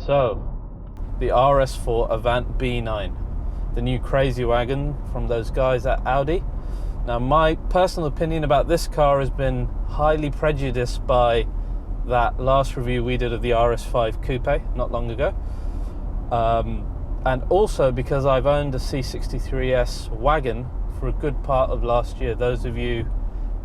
So, the RS4 Avant B9, the new crazy wagon from those guys at Audi. Now, my personal opinion about this car has been highly prejudiced by that last review we did of the RS5 Coupe not long ago. And also because I've owned a C63S wagon for a good part of last year. Those of you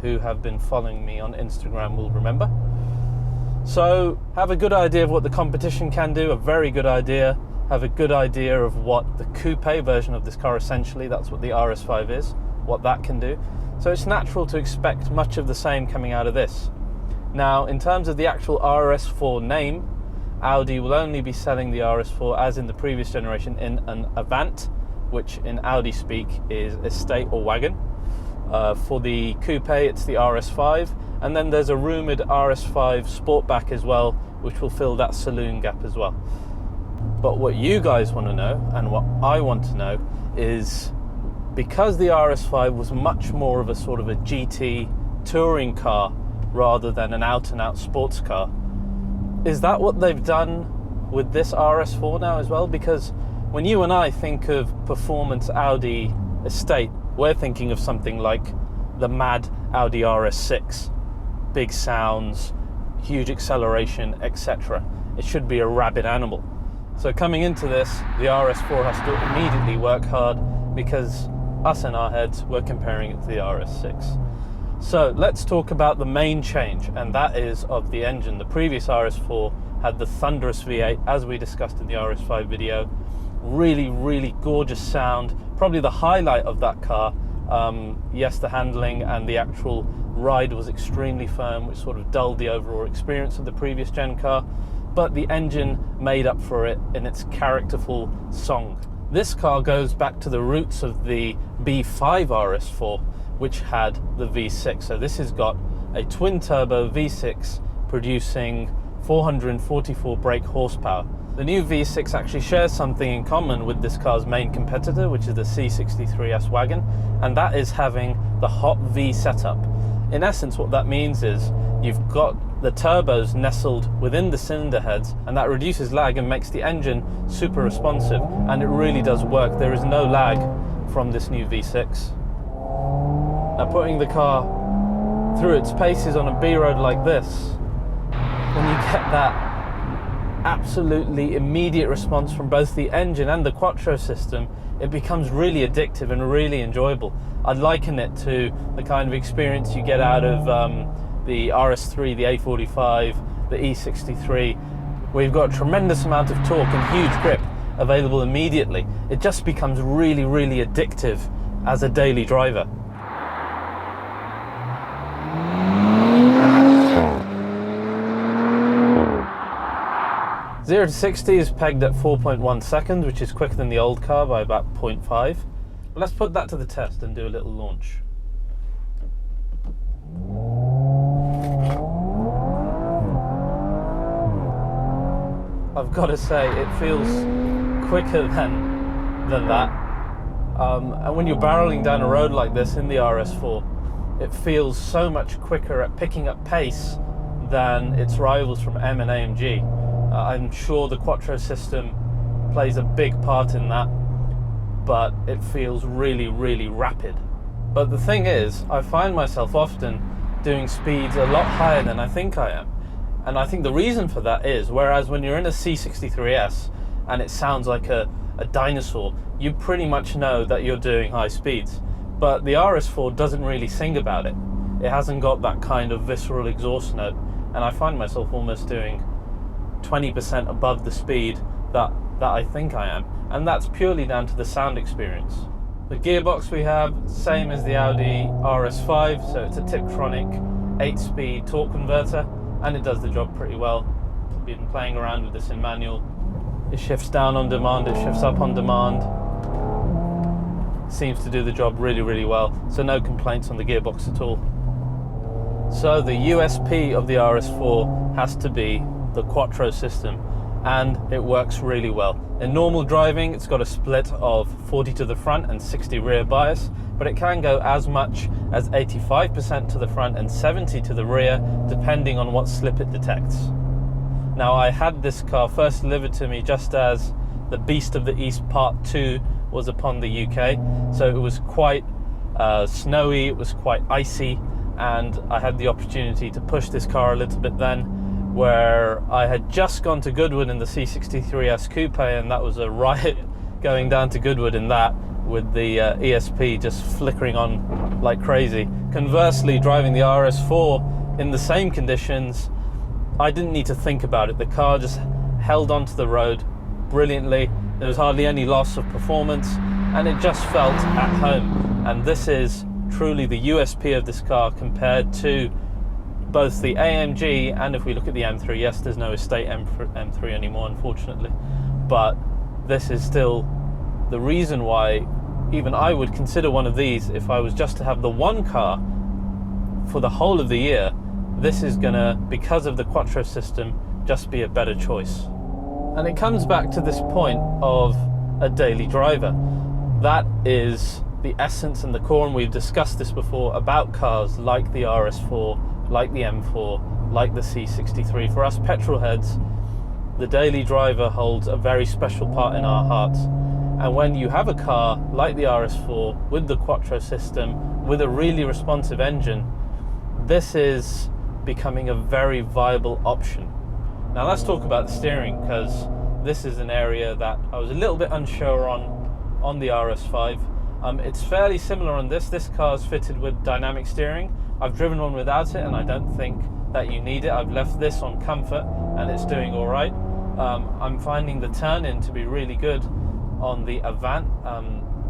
who have been following me on Instagram will remember. So, have a good idea of what the competition can do, a very good idea. Have a good idea of what the coupe version of this car, essentially, that's what the RS5 is, what that can do. So it's natural to expect much of the same coming out of this. Now, in terms of the actual RS4 name, Audi will only be selling the RS4 as in the previous generation in an Avant, which in Audi speak is estate or wagon. For the coupe, it's the RS5. And then there's a rumoured RS5 Sportback as well, which will fill that saloon gap as well. But what you guys want to know, and what I want to know, is because the RS5 was much more of a sort of a GT touring car rather than an out-and-out sports car, is that what they've done with this RS4 now as well? Because when you and I think of performance Audi estate, we're thinking of something like the mad Audi RS6. Big sounds, huge acceleration, etc. It should be a rabid animal. So coming into this, the RS4 has to immediately work hard because us in our heads, we're comparing it to the RS6. So let's talk about the main change, and that is of the engine. The previous RS4 had the thunderous V8, as we discussed in the RS5 video. Really, really gorgeous sound. Probably the highlight of that car. Yes, the handling and the actual ride was extremely firm, which sort of dulled the overall experience of the previous gen car, but the engine made up for it in its characterful song. This car goes back to the roots of the B5 RS4, which had the V6. So this has got a twin turbo V6 producing 444 brake horsepower. The new V6 actually shares something in common with this car's main competitor, which is the C63S wagon, and that is having the hot V setup. In essence, what that means is you've got the turbos nestled within the cylinder heads, and that reduces lag and makes the engine super responsive, and it really does work. There is no lag from this new V6. Now, putting the car through its paces on a B road like this, when you get that absolutely immediate response from both the engine and the quattro system, it becomes really addictive and really enjoyable. I'd liken it to the kind of experience you get out of the RS3, the A45, the E63, where you've got a tremendous amount of torque and huge grip available immediately. It just becomes really, really addictive as a daily driver. Zero to 60 is pegged at 4.1 seconds, which is quicker than the old car by about 0.5. Let's put that to the test and do a little launch. I've got to say, it feels quicker than that. And when you're barreling down a road like this in the RS4, it feels so much quicker at picking up pace than its rivals from M and AMG. I'm sure the quattro system plays a big part in that, but it feels really, really rapid. But the thing is, I find myself often doing speeds a lot higher than I think I am. And I think the reason for that is, whereas when you're in a C63S and it sounds like a dinosaur, you pretty much know that you're doing high speeds. But the RS4 doesn't really sing about it. It hasn't got that kind of visceral exhaust note, and I find myself almost doing 20% above the speed that I think I am, and that's purely down to the sound experience. The gearbox we have, same as the Audi RS5, so it's a Tiptronic 8-speed torque converter, and it does the job pretty well. I've been playing around with this in manual. It shifts down on demand, it shifts up on demand. Seems to do the job really, really well, so no complaints on the gearbox at all. So the USP of the RS4 has to be the quattro system, and it works really well. In normal driving, it's got a split of 40 to the front and 60 rear bias, but it can go as much as 85% to the front and 70 to the rear, depending on what slip it detects. Now, I had this car first delivered to me just as the Beast of the East Part 2 was upon the UK, so it was quite snowy, it was quite icy, and I had the opportunity to push this car a little bit then, where I had just gone to Goodwood in the C63S Coupe, and that was a riot going down to Goodwood in that, with the ESP just flickering on like crazy. Conversely, driving the RS4 in the same conditions, I didn't need to think about it. The car just held onto the road brilliantly. There was hardly any loss of performance, and it just felt at home. And this is truly the USP of this car compared to both the AMG, and if we look at the M3, yes, there's no estate M3 anymore, unfortunately, but this is still the reason why even I would consider one of these. If I was just to have the one car for the whole of the year, this is gonna, because of the quattro system, just be a better choice. And it comes back to this point of a daily driver. That is the essence and the core, and we've discussed this before about cars like the RS4, like the M4, like the C63. For us petrol heads, the daily driver holds a very special part in our hearts. And when you have a car like the RS4 with the quattro system, with a really responsive engine, this is becoming a very viable option. Now let's talk about the steering, because this is an area that I was a little bit unsure on the RS5. It's fairly similar on this. This car is fitted with dynamic steering. I've driven one without it, and I don't think that you need it. I've left this on comfort, and it's doing all right. I'm finding the turn-in to be really good on the Avant.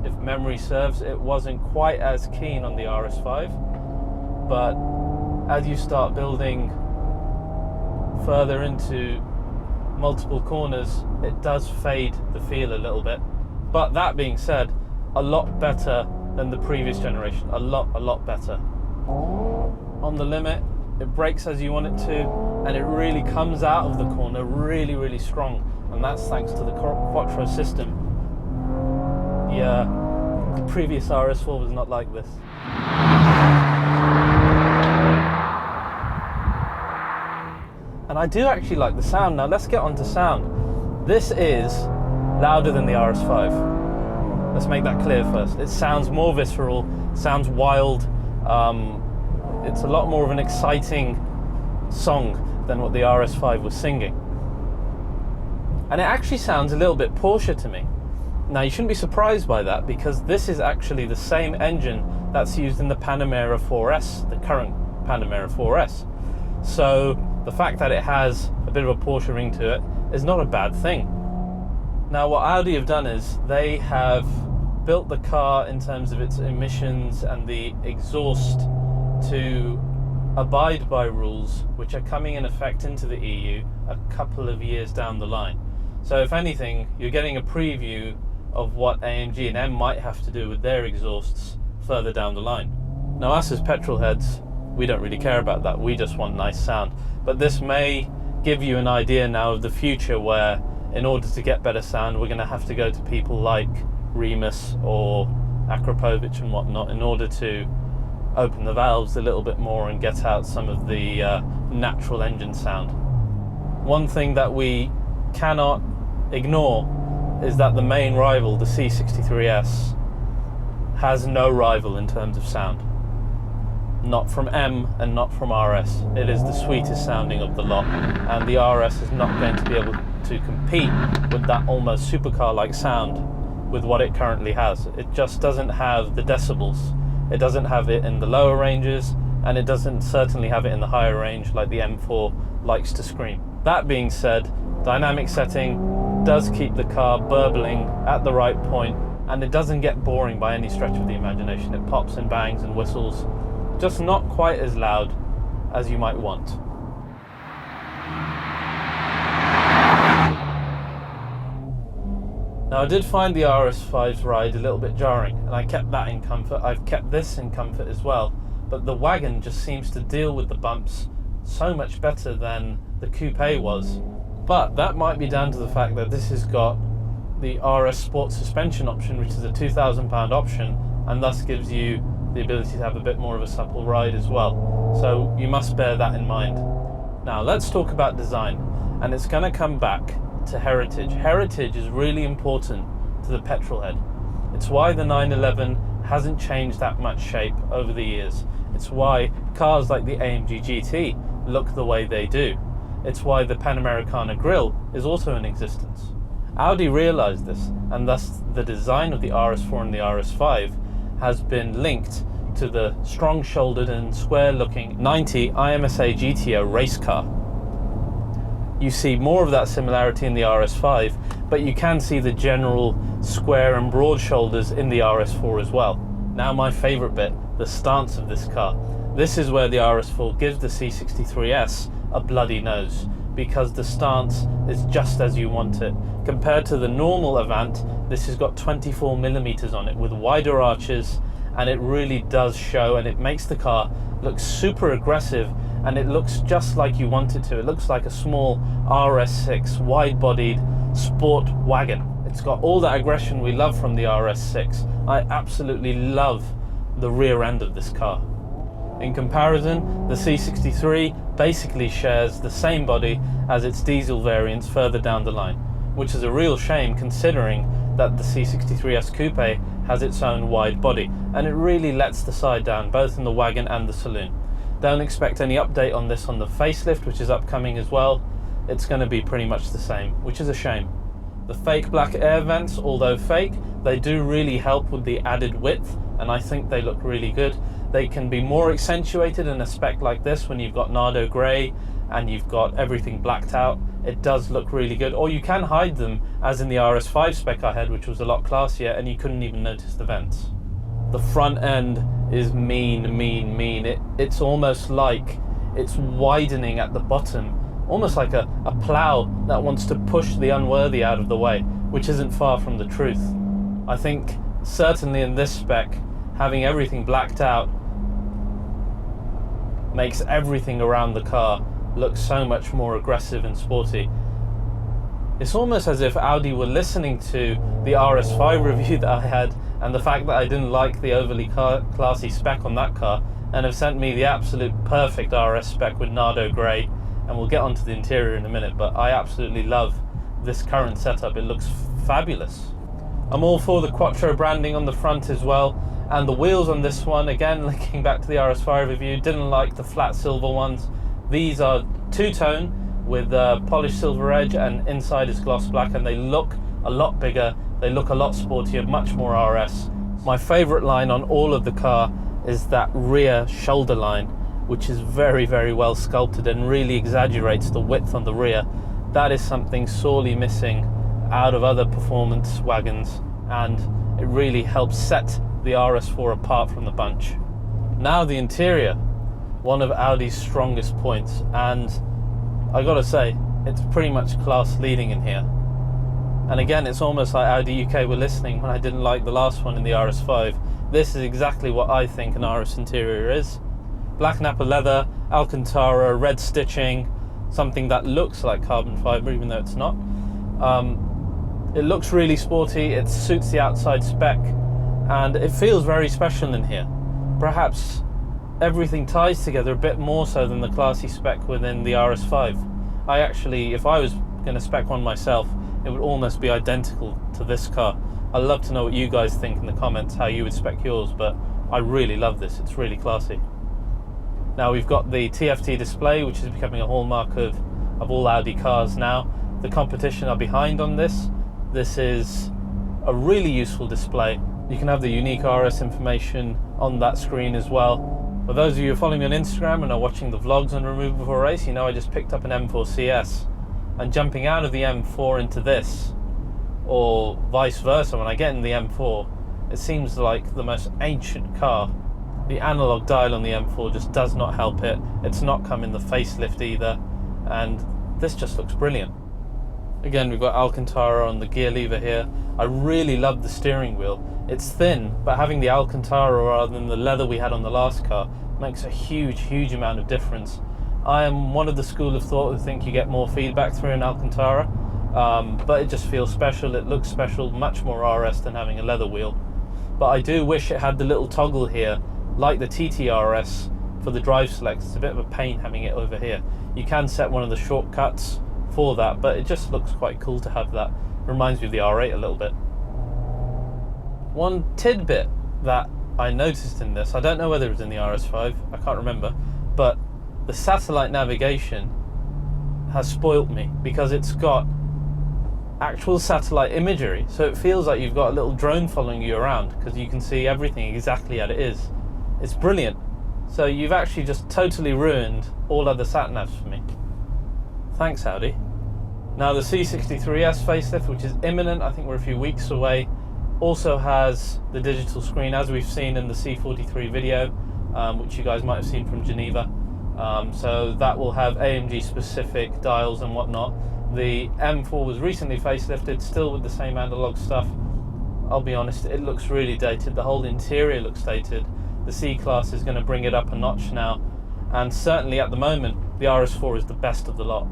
If memory serves, it wasn't quite as keen on the RS5, but as you start building further into multiple corners, it does fade the feel a little bit. But that being said, a lot better than the previous generation, a lot better. On the limit, it brakes as you want it to, and it really comes out of the corner really, really strong, and that's thanks to the quattro system. Yeah, the previous RS4 was not like this. And I do actually like the sound. Now let's get on to sound. This is louder than the RS5. Let's make that clear first. It sounds more visceral, sounds wild. It's a lot more of an exciting song than what the RS5 was singing. And it actually sounds a little bit Porsche to me. Now you shouldn't be surprised by that, because this is actually the same engine that's used in the Panamera 4S, the current Panamera 4S. So the fact that it has a bit of a Porsche ring to it is not a bad thing. Now what Audi have done is they have built the car in terms of its emissions and the exhaust to abide by rules which are coming in effect into the EU a couple of years down the line. So if anything, you're getting a preview of what AMG and M might have to do with their exhausts further down the line. Now us as petrol heads, we don't really care about that, we just want nice sound. But this may give you an idea now of the future, where in order to get better sound, we're going to have to go to people like Remus or Akrapovic and whatnot in order to open the valves a little bit more and get out some of the natural engine sound. One thing that we cannot ignore is that the main rival, the C63S, has no rival in terms of sound. Not from M and not from RS. It is the sweetest sounding of the lot, and the RS is not going to be able to compete with that almost supercar-like sound with what it currently has. It just doesn't have the decibels. It doesn't have it in the lower ranges, and it doesn't certainly have it in the higher range like the M4 likes to scream. That being said, dynamic setting does keep the car burbling at the right point, and it doesn't get boring by any stretch of the imagination. It pops and bangs and whistles, just not quite as loud as you might want. Now, I did find the RS5's ride a little bit jarring, and I kept that in comfort. I've kept this in comfort as well, but the wagon just seems to deal with the bumps so much better than the coupe was. But that might be down to the fact that this has got the RS Sport suspension option, which is a £2,000 option, and thus gives you the ability to have a bit more of a supple ride as well. So you must bear that in mind. Now let's talk about design, and it's going to come back to heritage. Heritage is really important to the petrol head. It's why the 911 hasn't changed that much shape over the years. It's why cars like the AMG GT look the way they do. It's why the Panamericana grille is also in existence. Audi realized this, and thus the design of the RS4 and the RS5 has been linked to the strong-shouldered and square-looking 90 IMSA GTO race car. You see more of that similarity in the RS5, but you can see the general square and broad shoulders in the RS4 as well. Now my favorite bit, the stance of this car. This is where the RS4 gives the C63S a bloody nose, because the stance is just as you want it. Compared to the normal Avant, this has got 24mm on it with wider arches, and it really does show, and it makes the car look super aggressive, and it looks just like you want it to. It looks like a small RS6 wide-bodied sport wagon. It's got all that aggression we love from the RS6. I absolutely love the rear end of this car. In comparison, the C63 basically shares the same body as its diesel variants further down the line, which is a real shame considering that the C63S Coupe has its own wide body, and it really lets the side down both in the wagon and the saloon. Don't expect any update on this on the facelift, which is upcoming as well. It's going to be pretty much the same, which is a shame. The fake black air vents, although fake, they do really help with the added width, and I think they look really good. They can be more accentuated in a spec like this when you've got Nardo grey and you've got everything blacked out. It does look really good. Or you can hide them, as in the RS5 spec I had, which was a lot classier, and you couldn't even notice the vents. The front end is mean. It's almost like it's widening at the bottom, almost like a plough that wants to push the unworthy out of the way, which isn't far from the truth. I think certainly in this spec, having everything blacked out makes everything around the car look so much more aggressive and sporty. It's almost as if Audi were listening to the RS5 review that I had and the fact that I didn't like the overly classy spec on that car, and have sent me the absolute perfect RS spec with Nardo grey, and we'll get onto the interior in a minute, but I absolutely love this current setup. It looks fabulous. I'm all for the Quattro branding on the front as well, and the wheels on this one, again linking back to the RS5 review, didn't like the flat silver ones. These are two-tone with polished silver edge, and inside is gloss black, and they look a lot bigger, they look a lot sportier, much more RS. My favourite line on all of the car is that rear shoulder line, which is very well sculpted and really exaggerates the width on the rear. That is something sorely missing out of other performance wagons, and it really helps set the RS4 apart from the bunch. Now the interior, one of Audi's strongest points, and I gotta say, it's pretty much class leading in here. And again, it's almost like Audi UK were listening when I didn't like the last one in the RS5. This is exactly what I think an RS interior is. Black Nappa leather, Alcantara, red stitching, something that looks like carbon fiber even though it's not. It looks really sporty, it suits the outside spec, and it feels very special in here. Perhaps everything ties together a bit more so than the classy spec within the RS5. I actually, if I was going to spec one myself, it would almost be identical to this car. I'd love to know what you guys think in the comments, how you would spec yours, but I really love this. It's really classy. Now we've got the TFT display, which is becoming a hallmark of all Audi cars now. The competition are behind on this. This is a really useful display. You can have the unique RS information on that screen as well. For those of you who are following me on Instagram and are watching the vlogs on Remove Before Race, you know I just picked up an M4 CS, and jumping out of the M4 into this, or vice versa, when I get in the M4, it seems like the most ancient car. The analog dial on the M4 just does not help it. It's not come in the facelift either, and this just looks brilliant. Again, we've got Alcantara on the gear lever here. I really love the steering wheel. It's thin, but having the Alcantara rather than the leather we had on the last car makes a huge amount of difference. I am one of the school of thought who think you get more feedback through an Alcantara, but it just feels special, it looks special, much more RS than having a leather wheel. But I do wish it had the little toggle here, like the TTRS for the drive select. It's a bit of a pain having it over here. You can set one of the shortcuts for that, but it just looks quite cool to have that. Reminds me of the R8 a little bit. One tidbit that I noticed in this, I don't know whether it was in the RS5, I can't remember, but the satellite navigation has spoilt me because it's got actual satellite imagery, so it feels like you've got a little drone following you around because you can see everything exactly as it is. It's brilliant. So you've actually just totally ruined all other sat navs for me. Thanks, Audi. Now the C63S facelift, which is imminent, I think we're a few weeks away, also has the digital screen as we've seen in the C43 video, which you guys might have seen from Geneva. So that will have AMG specific dials and whatnot. The M4 was recently facelifted, still with the same analog stuff. I'll be honest, it looks really dated. The whole interior looks dated. The C-Class is going to bring it up a notch now, and certainly at the moment the RS4 is the best of the lot.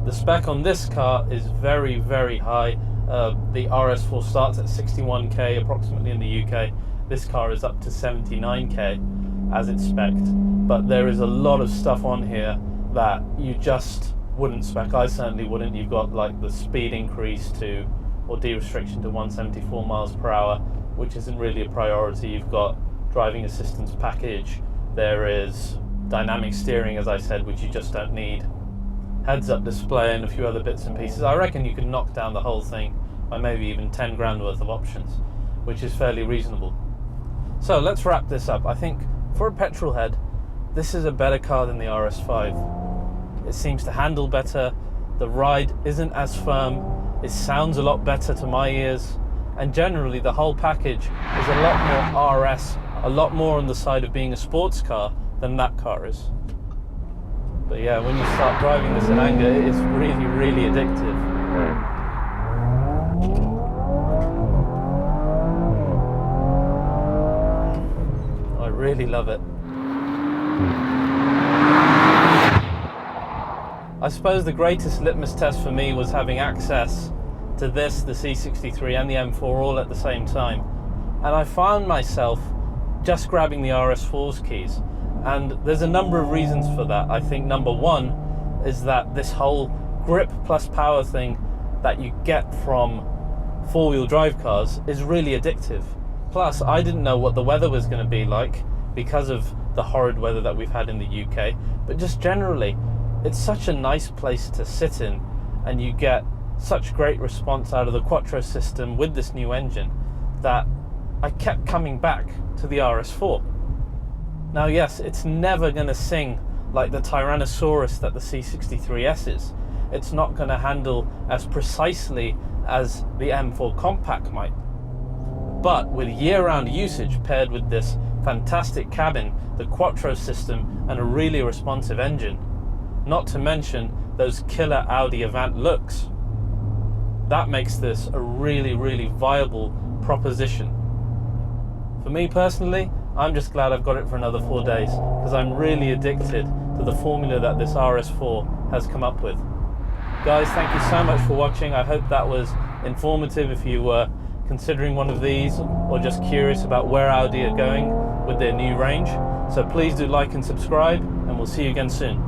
The spec on this car is very high. The RS4 starts at 61k approximately in the UK. This car is up to 79k as it's spec'd, but there is a lot of stuff on here that you just wouldn't spec. I certainly wouldn't. You've got like the speed increase to, or de-restriction to 174 miles per hour, which isn't really a priority. You've got driving assistance package. There is dynamic steering, as I said, which you just don't need. Heads-up display and a few other bits and pieces. I reckon you can knock down the whole thing by maybe even 10 grand worth of options, which is fairly reasonable. So let's wrap this up. I think for a petrol head, this is a better car than the RS5. It seems to handle better, the ride isn't as firm, it sounds a lot better to my ears, and generally the whole package is a lot more RS, a lot more on the side of being a sports car than that car is. But yeah, when you start driving this in anger, it is really addictive. I really love it. I suppose the greatest litmus test for me was having access to this, the C63 and the M4 all at the same time. And I found myself just grabbing the RS4's keys. And there's a number of reasons for that. I think number one is that this whole grip plus power thing that you get from four-wheel drive cars is really addictive. Plus, I didn't know what the weather was going to be like because of the horrid weather that we've had in the UK, but just generally, it's such a nice place to sit in, and you get such great response out of the quattro system with this new engine that I kept coming back to the RS4. Now yes, it's never going to sing like the Tyrannosaurus that the C63S is. It's not going to handle as precisely as the M4 Compact might. But with year-round usage paired with this fantastic cabin, the quattro system, and a really responsive engine, not to mention those killer Audi Avant looks, that makes this a really viable proposition. For me personally, I'm just glad I've got it for another 4 days, because I'm really addicted to the formula that this RS4 has come up with. Guys, thank you so much for watching. I hope that was informative if you were considering one of these or just curious about where Audi are going with their new range. So please do like and subscribe, and we'll see you again soon.